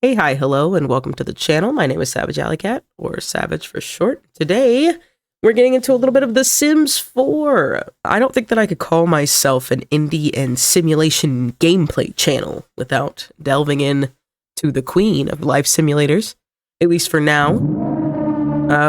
Hey, hi, hello, and welcome to the channel. My name is SavageAlleyCat, or Savage for short. Today, we're getting into a little bit of The Sims 4. I don't think that I could call myself an indie and simulation gameplay channel without delving in to the queen of life simulators, at least for now.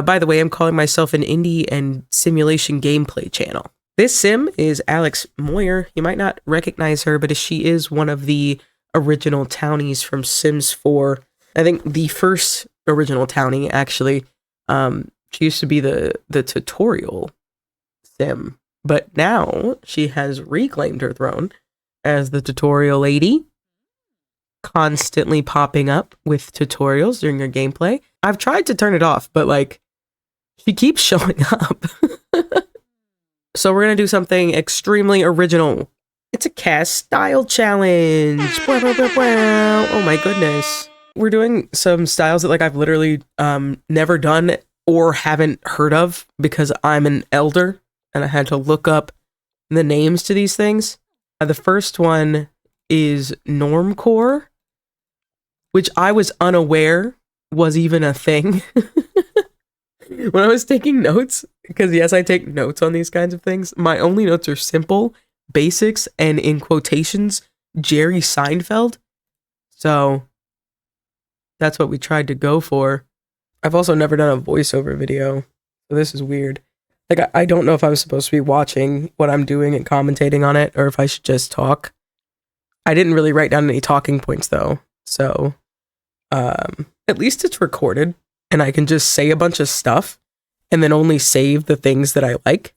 By the way, I'm calling myself an indie and simulation gameplay channel. This sim is Alex Moyer. You might not recognize her, but she is one of the original townies from Sims 4. I think the first original townie, actually. She used to be the tutorial sim, but now she has reclaimed her throne as the tutorial lady, constantly popping up with tutorials during her gameplay. I've tried to turn it off, but like, she keeps showing up. So we're gonna do something extremely original. It's a CAS style challenge. Oh my goodness. We're doing some styles that like I've literally never done or haven't heard of because I'm an elder and I had to look up the names to these things. The first one is Normcore, which I was unaware was even a thing. When I was taking notes, because yes, I take notes on these kinds of things, my only notes are simple, basics, and in quotations, Jerry Seinfeld. So that's what we tried to go for. I've also never done a voiceover video, so this is weird. Like, I don't know if I'm supposed to be watching what I'm doing and commentating on it, or if I should just talk. I didn't really write down any talking points, though, so at least it's recorded, and I can just say a bunch of stuff, and then only save the things that I like.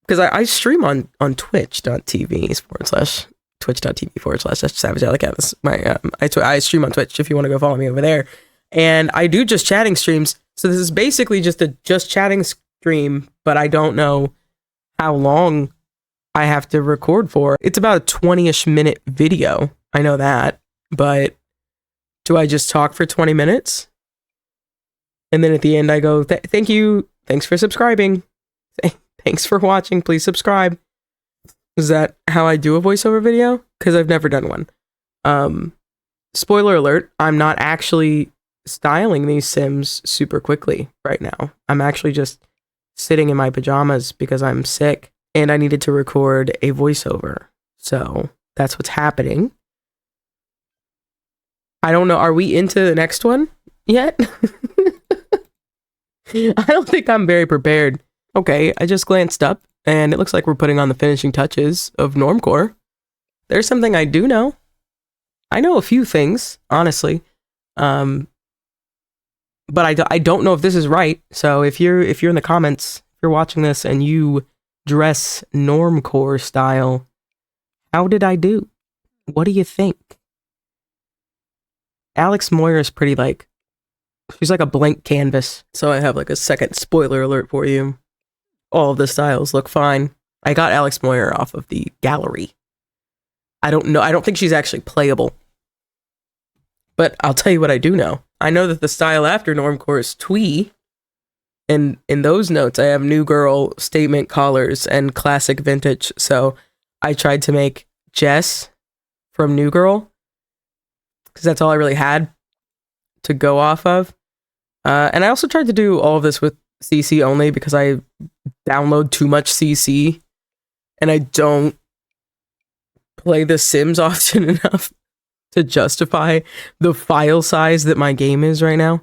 Because I stream on twitch.tv/SavageAlleyCat. That's my I stream on Twitch if you want to go follow me over there. And I do just chatting streams. So this is basically just a just chatting stream, but I don't know how long I have to record for. It's about a 20-ish minute video. I know that. But do I just talk for 20 minutes? And then at the end I go, thank you. Thanks for subscribing. Thanks for watching. Please subscribe. Is that how I do a voiceover video? Because I've never done one. Spoiler alert, I'm not actually styling these Sims super quickly right now. I'm actually just sitting in my pajamas because I'm sick and I needed to record a voiceover. So that's what's happening. I don't know. Are we into the next one yet? I don't think I'm very prepared. Okay, I just glanced up, and it looks like we're putting on the finishing touches of Normcore. There's something I do know. I know a few things, honestly, but I don't know if this is right. So if you're in the comments, if you're watching this and you dress Normcore style, how did I do? What do you think? Alex Moyer is pretty like, she's like a blank canvas. So I have like a second spoiler alert for you. All of the styles look fine. I got Alex Moyer off of the gallery. I don't know. I don't think she's actually playable. But I'll tell you what I do know. I know that the style after Normcore is Twee. And in those notes, I have New Girl, Statement Collars, and Classic Vintage. So I tried to make Jess from New Girl, because that's all I really had to go off of. And I also tried to do all of this with CC only because I download too much CC and I don't play The Sims often enough to justify the file size that my game is right now.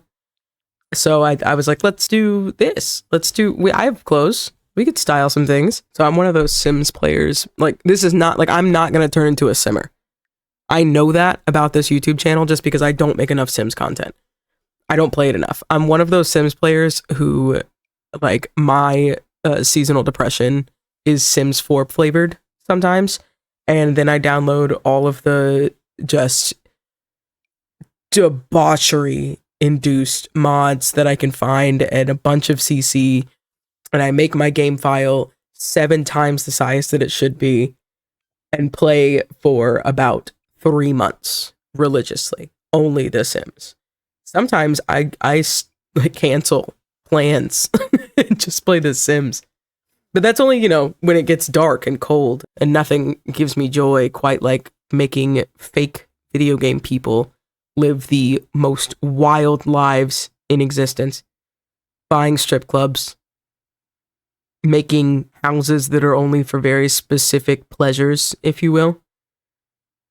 So I was like, let's do this. I have clothes. We could style some things. So I'm one of those Sims players. Like, this is not, like, I'm not going to turn into a Simmer. I know that about this YouTube channel just because I don't make enough Sims content. I don't play it enough. I'm one of those Sims players who, like, my seasonal depression is Sims 4 flavored sometimes. And then I download all of the just debauchery induced mods that I can find and a bunch of CC. And I make my game file 7 times the size that it should be and play for about 3 months religiously. Only The Sims. Sometimes I cancel plans and just play The Sims. But that's only, when it gets dark and cold, and nothing gives me joy quite like making fake video game people live the most wild lives in existence, buying strip clubs, making houses that are only for very specific pleasures, if you will.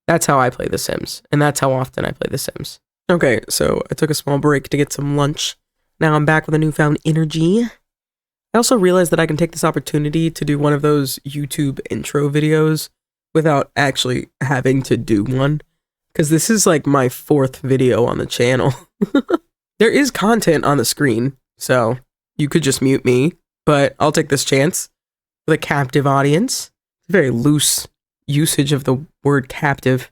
That's how I play The Sims, and that's how often I play The Sims. Okay, so I took a small break to get some lunch. Now I'm back with a newfound energy. I also realized that I can take this opportunity to do one of those YouTube intro videos without actually having to do one, because this is like my 4th video on the channel. There is content on the screen, so you could just mute me, but I'll take this chance with a captive audience. Very loose usage of the word captive.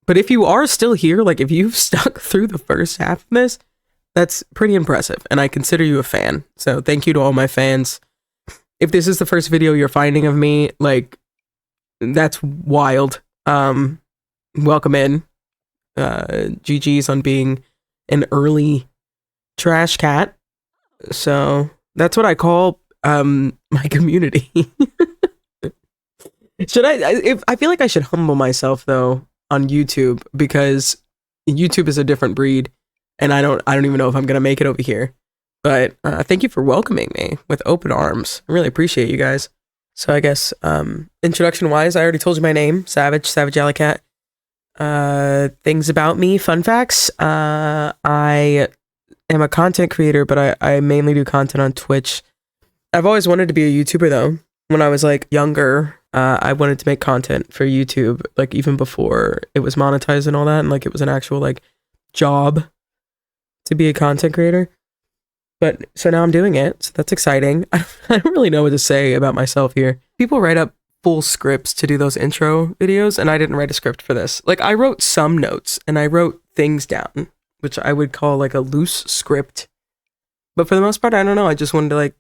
But if you are still here, like if you've stuck through the first half of this, that's pretty impressive, and I consider you a fan. So thank you to all my fans. If this is the first video you're finding of me, like, that's wild. Welcome in. GG's on being an early trash cat. So that's what I call my community. I feel like I should humble myself though on YouTube, because YouTube is a different breed, and I don't even know if I'm gonna make it over here. But thank you for welcoming me with open arms. I really appreciate you guys. So I guess introduction wise, I already told you my name, SavageAlleyCat. Things about me, fun facts. I am a content creator, but I mainly do content on Twitch. I've always wanted to be a YouTuber though. When I was like younger, I wanted to make content for YouTube, like even before it was monetized and all that, and like it was an actual like job to be a content creator. But so now I'm doing it, so that's exciting. I don't really know what to say about myself here. People write up full scripts to do those intro videos, and I didn't write a script for this. Like, I wrote some notes and I wrote things down, which I would call like a loose script. But for the most part, I don't know. I just wanted to like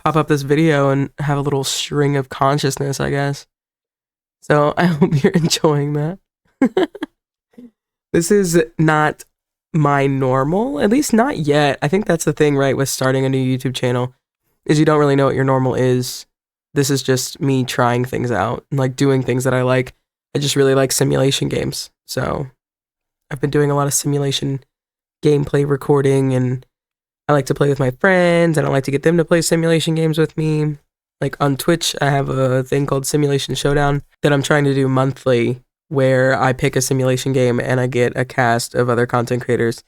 pop up this video and have a little string of consciousness, I guess. So I hope you're enjoying that. This is not my normal, at least not yet. I think that's the thing, right, with starting a new YouTube channel, is you don't really know what your normal is. This is just me trying things out and like doing things that I like. I just really like simulation games. So I've been doing a lot of simulation gameplay recording, and I like to play with my friends, and I like to get them to play simulation games with me. Like on Twitch, I have a thing called Simulation Showdown that I'm trying to do monthly, where I pick a simulation game and I get a cast of other content creators,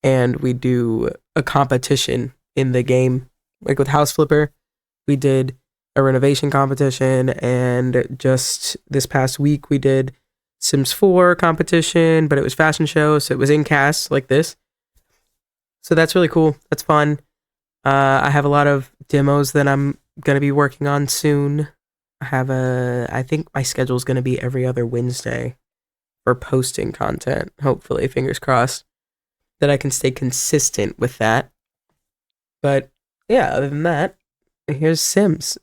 and we do a competition in the game. Like with House Flipper, we did a renovation competition, and just this past week we did Sims 4 competition, but it was fashion show, so it was in CAS like this. So that's really cool. That's fun. I have a lot of demos that I'm going to be working on soon. I think my schedule is going to be every other Wednesday for posting content. Hopefully, fingers crossed, that I can stay consistent with that. But yeah, other than that, here's Sims.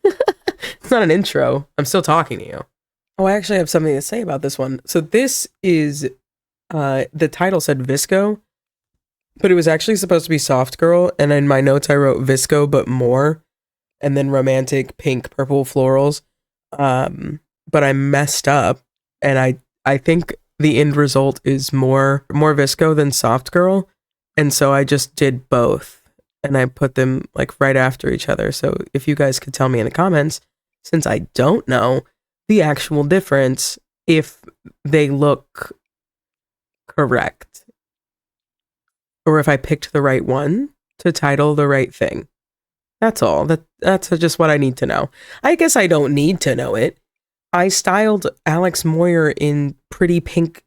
It's not an intro. I'm still talking to you. Oh, I actually have something to say about this one. So this is, the title said VSCO, but it was actually supposed to be Soft Girl, and in my notes I wrote VSCO but more, and then romantic pink purple florals. But I messed up, and I think the end result is more VSCO than Soft Girl, and so I just did both, and I put them like right after each other. So if you guys could tell me in the comments, since I don't know the actual difference, if they look correct, or if I picked the right one to title the right thing. That's all. That's just what I need to know. I guess I don't need to know it. I styled Alex Moyer in pretty pink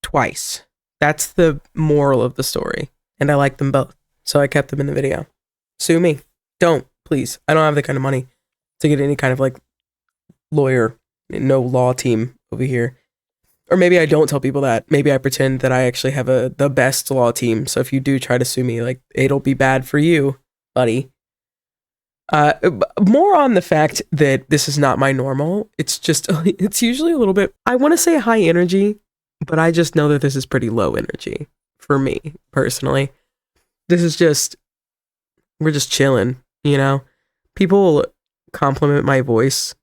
twice. That's the moral of the story. And I like them both, so I kept them in the video. Sue me. Don't, please. I don't have the kind of money to get any kind of like lawyer, no law team over here. Or maybe I don't tell people that. Maybe I pretend that I actually have the best law team. So if you do try to sue me, like, it'll be bad for you, buddy. More on the fact that this is not my normal. It's just, it's usually a little bit, I want to say high energy, but I just know that this is pretty low energy for me personally. This is just, we're just chilling, you know? People compliment my voice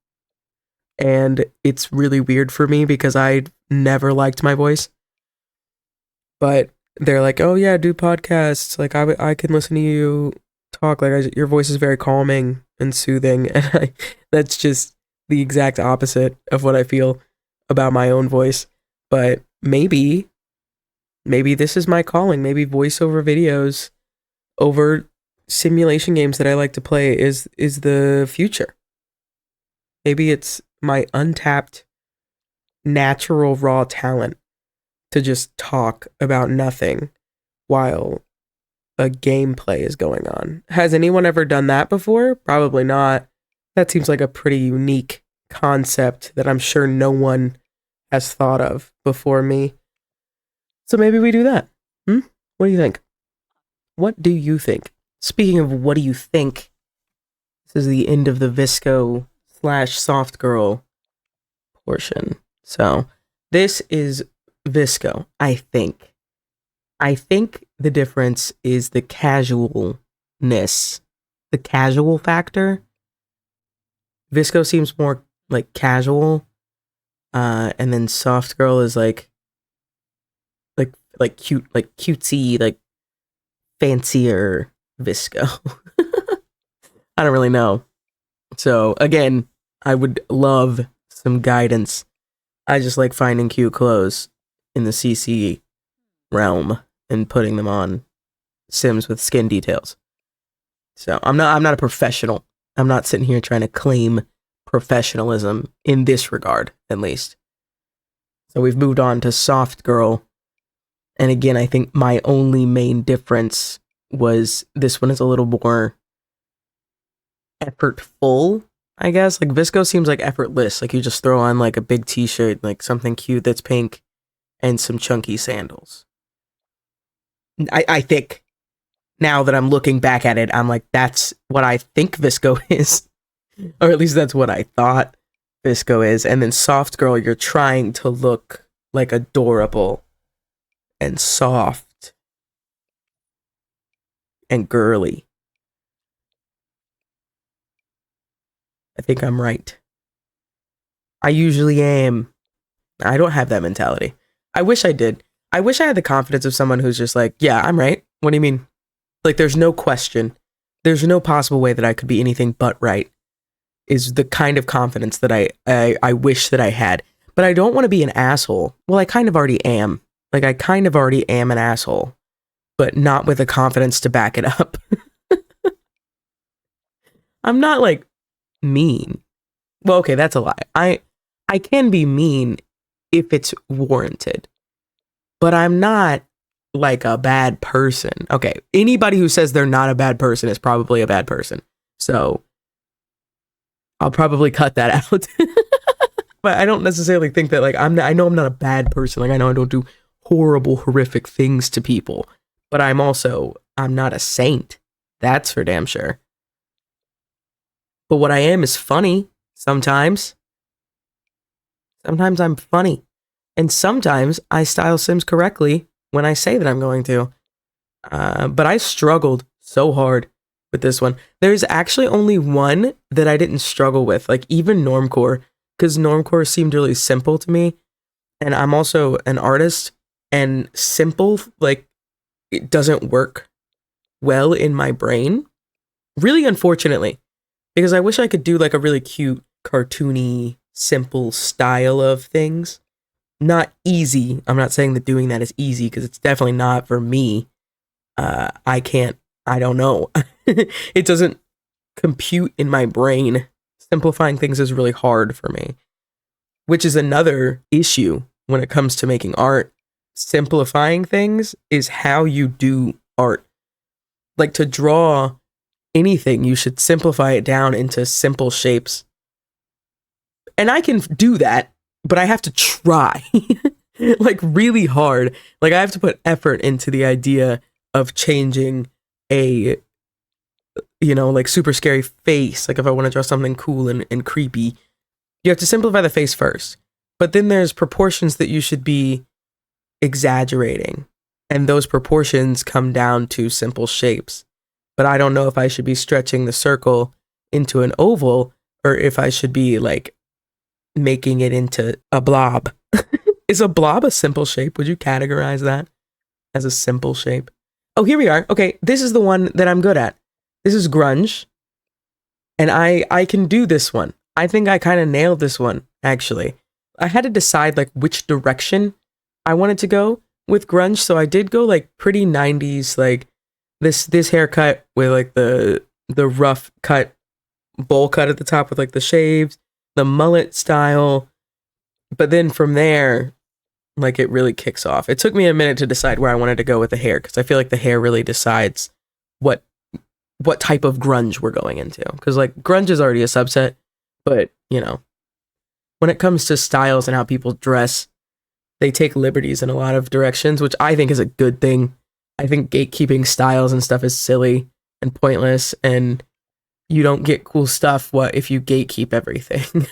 And it's really weird for me because I never liked my voice. But they're like, oh yeah, do podcasts. Like I can listen to you talk. Like your voice is very calming and soothing. And that's just the exact opposite of what I feel about my own voice. But maybe this is my calling. Maybe voiceover videos over simulation games that I like to play is the future. Maybe it's my untapped natural raw talent to just talk about nothing while a gameplay is going on. Has anyone ever done that before? Probably not. That seems like a pretty unique concept that I'm sure no one has thought of before me. So maybe we do that. What do you think? What do you think? Speaking of what do you think, this is the end of the VSCO / soft girl portion. So this is VSCO, I think. I think the difference is the casualness, the casual factor. VSCO seems more like casual, and then soft girl is like cute, like cutesy, like fancier VSCO. I don't really know. So again, I would love some guidance. I just like finding cute clothes in the CC realm and putting them on Sims with skin details. So I'm not a professional. I'm not sitting here trying to claim professionalism in this regard, at least. So we've moved on to soft girl. And again, I think my only main difference was this one is a little more effortful, I guess. Like VSCO seems like effortless. Like you just throw on like a big t-shirt, like something cute that's pink, and some chunky sandals. I think now that I'm looking back at it, I'm like, that's what I think VSCO is. Or at least that's what I thought VSCO is. And then soft girl, you're trying to look like adorable and soft and girly. I think I'm right. I usually am. I don't have that mentality. I wish I did. I wish I had the confidence of someone who's just like, yeah, I'm right. What do you mean? Like, there's no question. There's no possible way that I could be anything but right, is the kind of confidence that I wish that I had. But I don't want to be an asshole. Well, I kind of already am. Like, I kind of already am an asshole, but not with the confidence to back it up. I'm not, like, mean. Well, okay, that's a lie. I can be mean if it's warranted, but I'm not, like, a bad person. Okay, anybody who says they're not a bad person is probably a bad person. So, I'll probably cut that out. But I don't necessarily think that, like, I know I'm not a bad person. Like, I know I don't do horrible, horrific things to people, but I'm not a saint. That's for damn sure. But what I am is funny sometimes. Sometimes I'm funny. And sometimes I style Sims correctly when I say that I'm going to. But I struggled so hard with this one. There's actually only one that I didn't struggle with, like even Normcore, because Normcore seemed really simple to me. And I'm also an artist, and simple, like, it doesn't work well in my brain. Really, unfortunately, because I wish I could do like a really cute, cartoony, simple style of things. Not easy. I'm not saying that doing that is easy, because it's definitely not for me. I don't know. It doesn't compute in my brain. Simplifying things is really hard for me, which is another issue when it comes to making art. Simplifying things is how you do art. Like, to draw anything, you should simplify it down into simple shapes. And I can do that, but I have to try like really hard. Like, I have to put effort into the idea of changing a, like, super scary face. Like, if I want to draw something cool and creepy, you have to simplify the face first. But then there's proportions that you should be exaggerating, and those proportions come down to simple shapes. But I don't know if I should be stretching the circle into an oval, or if I should be, like, making it into a blob. Is a blob a simple shape? Would you categorize that as a simple shape? Oh, here we are. Okay, this is the one that I'm good at. This is grunge. And I can do this one. I think I kind of nailed this one, actually. I had to decide like which direction I wanted to go with grunge, so I did go like pretty 90s, like this haircut with like the rough cut bowl cut at the top with like the shaves, the mullet style. But then from there, like it really kicks off. It took me a minute to decide where I wanted to go with the hair, because I feel like the hair really decides what type of grunge we're going into. Because like grunge is already a subset, but you know, when it comes to styles and how people dress, they take liberties in a lot of directions, which I think is a good thing. I think gatekeeping styles and stuff is silly and pointless, and you don't get cool stuff if you gatekeep everything.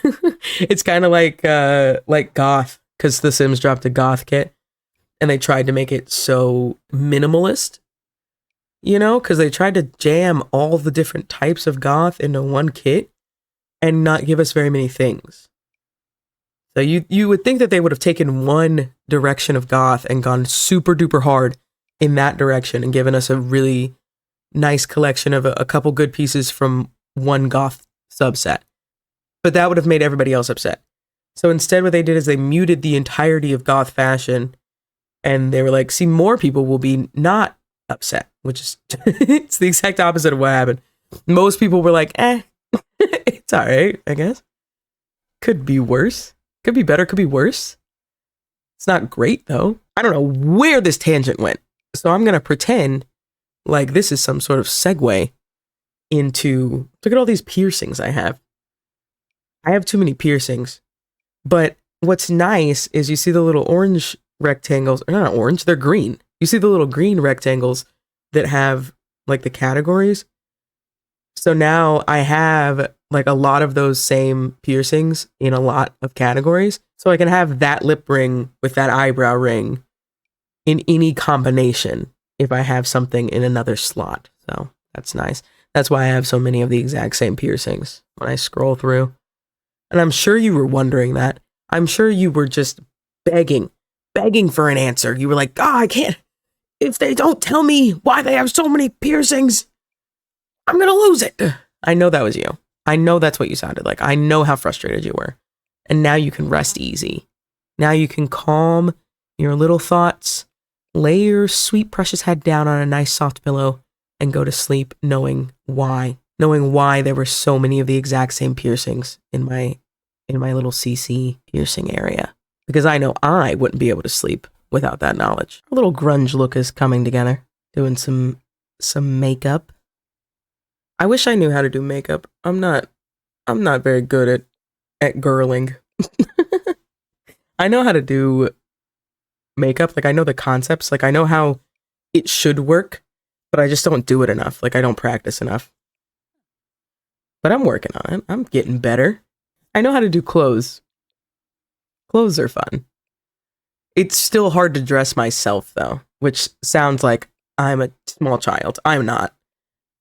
It's kind of like goth, because The Sims dropped a goth kit and they tried to make it so minimalist, you know, because they tried to jam all the different types of goth into one kit and not give us very many things. So you would think that they would have taken one direction of goth and gone super duper hard in that direction and given us a really nice collection of a couple good pieces from one goth subset. But that would have made everybody else upset. So instead what they did is they muted the entirety of goth fashion, and they were like, see, more people will be not upset, which is it's the exact opposite of what happened. Most people were like, it's all right, I guess. Could be worse. Could be better, could be worse. It's not great, though. I don't know where this tangent went. So I'm going to pretend like this is some sort of segue into... Look at all these piercings I have. I have too many piercings. But what's nice is you see the little orange rectangles. Or not orange, they're green. You see the little green rectangles that have, like, the categories. So now I have like a lot of those same piercings in a lot of categories. So I can have that lip ring with that eyebrow ring in any combination if I have something in another slot. So that's nice. That's why I have so many of the exact same piercings when I scroll through. And I'm sure you were wondering that. I'm sure you were just begging for an answer. You were like, I can't. If they don't tell me why they have so many piercings, I'm going to lose it. I know that was you. I know that's what you sounded like. I know how frustrated you were. And now you can rest easy. Now you can calm your little thoughts, lay your sweet precious head down on a nice soft pillow, and go to sleep knowing why. Knowing why there were so many of the exact same piercings in my little CC piercing area. Because I know I wouldn't be able to sleep without that knowledge. A little grunge look is coming together. Doing some makeup. I wish I knew how to do makeup. I'm not very good at girling. I know how to do makeup. Like, I know the concepts. Like, I know how it should work, but I just don't do it enough. Like, I don't practice enough. But I'm working on it. I'm getting better. I know how to do clothes. Clothes are fun. It's still hard to dress myself, though, which sounds like I'm a small child. I'm not.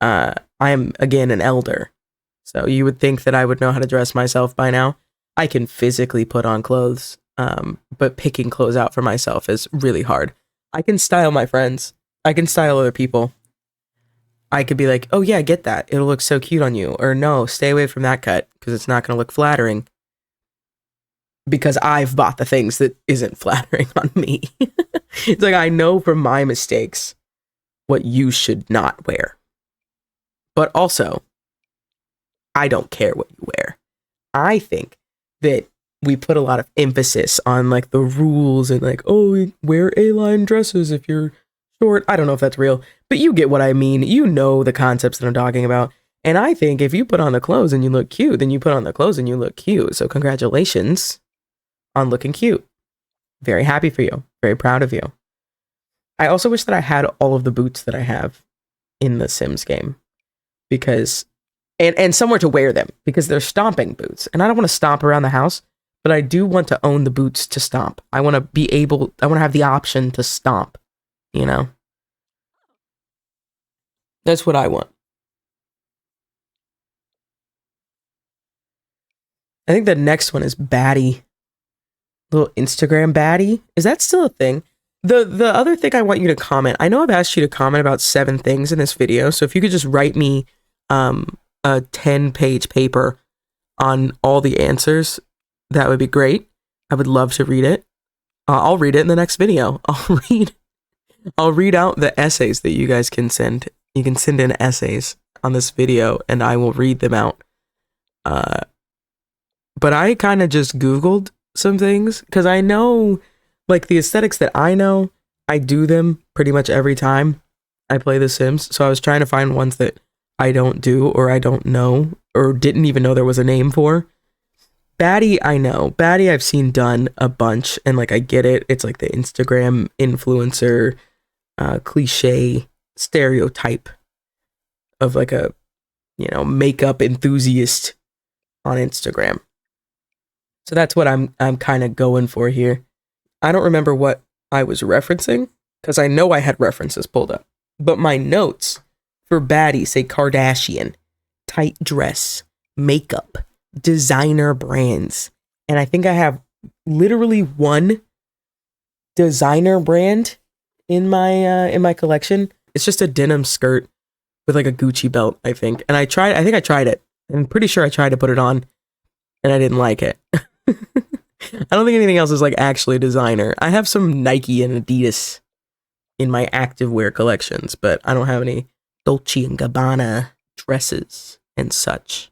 I am, again, an elder. So you would think that I would know how to dress myself by now. I can physically put on clothes, but picking clothes out for myself is really hard. I can style my friends. I can style other people. I could be like, oh yeah, get that. It'll look so cute on you. Or no, stay away from that cut because it's not going to look flattering. Because I've bought the things that isn't flattering on me. It's like I know from my mistakes what you should not wear. But also, I don't care what you wear. I think that we put a lot of emphasis on like the rules and like, oh, wear A-line dresses if you're short. I don't know if that's real, but you get what I mean. You know the concepts that I'm talking about. And I think if you put on the clothes and you look cute, then you put on the clothes and you look cute. So congratulations on looking cute. Very happy for you. Very proud of you. I also wish that I had all of the boots that I have in the Sims game. Because, and somewhere to wear them, because they're stomping boots. And I don't want to stomp around the house, but I do want to own the boots to stomp. I want to have the option to stomp, you know? That's what I want. I think the next one is Baddie. Little Instagram Baddie. Is that still a thing? The other thing I want you to comment. I know I've asked you to comment about 7 things in this video. So if you could just write me a 10-page paper on all the answers, that would be great. I would love to read it. I'll read it in the next video. I'll read out the essays that you guys can send. You can send in essays on this video and I will read them out. But I kind of just Googled some things because I know, like, the aesthetics that I know, I do them pretty much every time I play The Sims. So I was trying to find ones that I don't do or I don't know or didn't even know there was a name for. Baddie, I know. Baddie I've seen done a bunch and, like, I get it. It's like the Instagram influencer cliche stereotype of, like, a, you know, makeup enthusiast on Instagram. So that's what I'm kind of going for here. I don't remember what I was referencing because I know I had references pulled up. But my notes for Baddie say Kardashian, tight dress, makeup, designer brands. And I think I have literally one designer brand in my collection. It's just a denim skirt with like a Gucci belt, I think. And I think I tried it. I'm pretty sure I tried to put it on and I didn't like it. I don't think anything else is like actually designer. I have some Nike and Adidas in my activewear collections, but I don't have any Dolce & Gabbana dresses and such.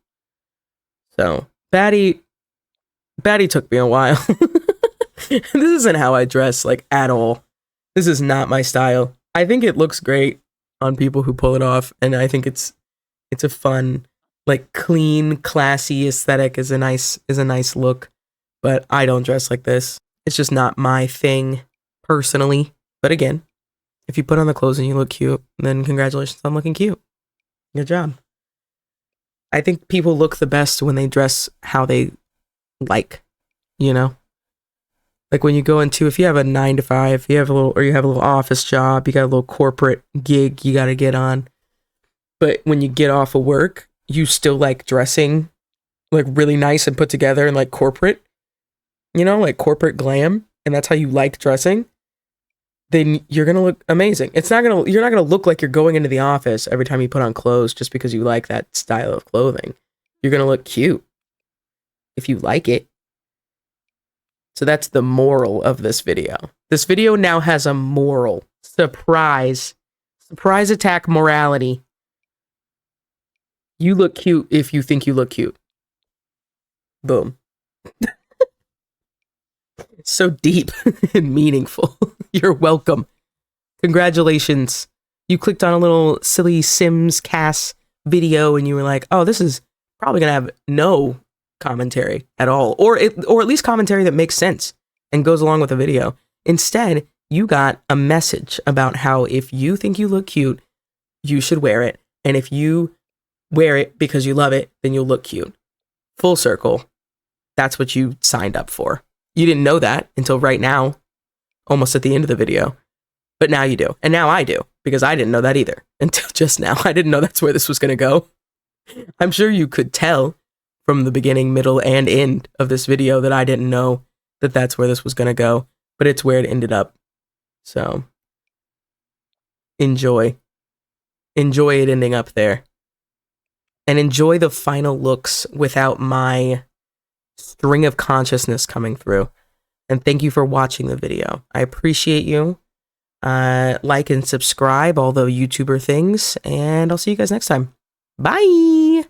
So, Baddie took me a while. This isn't how I dress, like, at all. This is not my style. I think it looks great on people who pull it off, and I think it's a fun, like, clean, classy aesthetic is a nice look. But I don't dress like this. It's just not my thing, personally. But again, if you put on the clothes and you look cute, then congratulations on looking cute. Good job. I think people look the best when they dress how they like, you know? Like when you go into, if you have a 9-to-5, you have a little office job, you got a little corporate gig you got to get on. But when you get off of work, you still like dressing like really nice and put together and like corporate. You know, like corporate glam, and that's how you like dressing, then you're going to look amazing. You're not going to look like you're going into the office every time you put on clothes just because you like that style of clothing. You're going to look cute if you like it. So that's the moral of this video. This video now has a moral. Surprise attack morality. You look cute if you think you look cute. Boom. So deep and meaningful. You're welcome. Congratulations. You clicked on a little silly Sims CAS video and you were like, oh, this is probably going to have no commentary at all. Or at least commentary that makes sense and goes along with the video. Instead, you got a message about how if you think you look cute, you should wear it. And if you wear it because you love it, then you'll look cute. Full circle. That's what you signed up for. You didn't know that until right now, almost at the end of the video. But now you do. And now I do, because I didn't know that either until just now. I didn't know that's where this was going to go. I'm sure you could tell from the beginning, middle, and end of this video that I didn't know that that's where this was going to go, but it's where it ended up. So, enjoy. Enjoy it ending up there. And enjoy the final looks without my string of consciousness coming through. And thank you for watching the video. I appreciate you. Like and subscribe, all the YouTuber things, and I'll see you guys next time. Bye!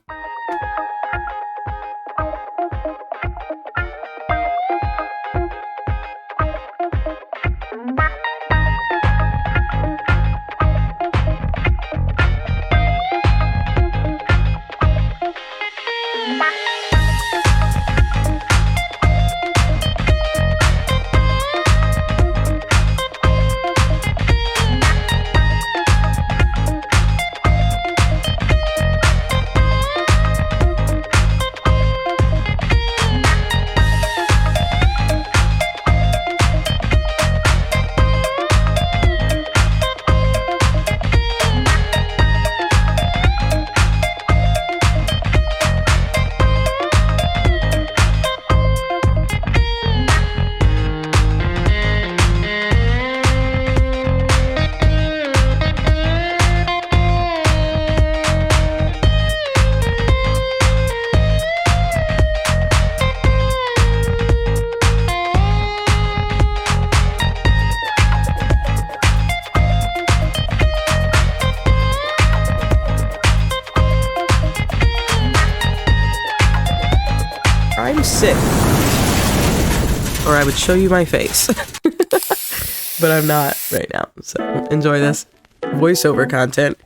or I would show you my face. But I'm not right now, so enjoy this voiceover content